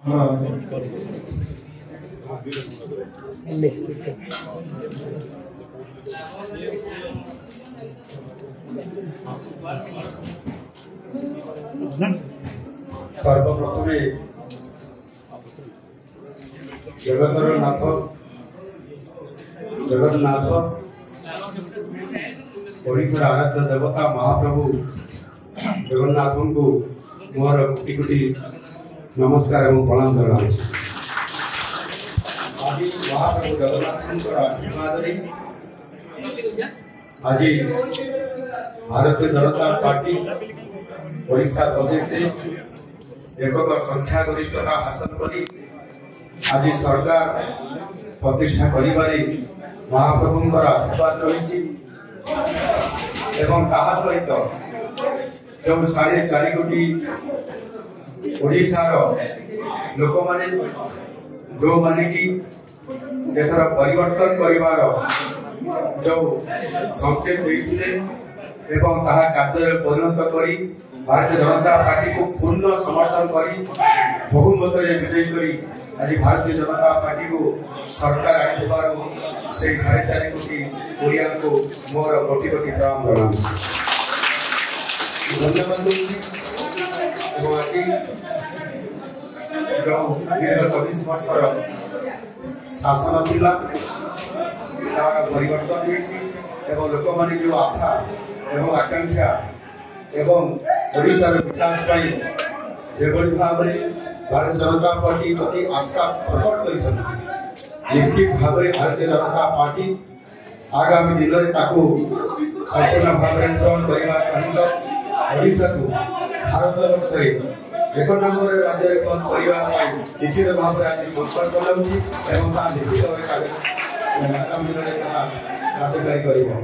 सर्वप्रथम जगन्नाथ ओडिशार आराध्य देवता महाप्रभु जगन्नाथ को मोर कोटि कोटि नमस्कार और प्रणाम करना। आज महाप्रभु जगन्नाथ आशीर्वाद आज भारतीय जनता पार्टी ओडिशा प्रदेश एकक संख्यागरिष्ठता हासिल करी आज सरकार प्रतिष्ठा करिबारे महाप्रभुंकर आशीर्वाद रही सहित जो 4.5 कोटी ओडिशार लोक माने जो माने कि एथर परिवर्तन करिवार जो संकेत देइथिले एवं ताहा कार्य परिणत करी भारतीय जनता पार्टी को पूर्ण समर्थन करी बहुमत विजयी करी आज भारतीय जनता पार्टी को सरकार आनिबार से 4.5 कोटी ओडिया को मोर कोटि कोटि प्रणाम करना धन्यवाद दूसरी। आज जो दीर्घ 24 वर्षर शासन थिला तार परिवर्तन होइछि एवं लोक माने जो आशा एवं आकांक्षा एवं ओडिशार विकास पाई जेभली भाव में भारतीय जनता पार्टी प्रति आस्था प्रकट कर निश्चित भाव में भारतीय जनता पार्टी आगामी दिन में संपूर्ण भाव में ग्रहण करने सहित ओडिशा को भारत वर्ष एक नंबर राज्य में बंद करने निश्चित भाव में आज संकल्प लाऊँगी निश्चित आगामी दिन में कार्यकारी कर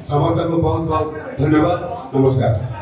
समस्त को बहुत बहुत धन्यवाद नमस्कार।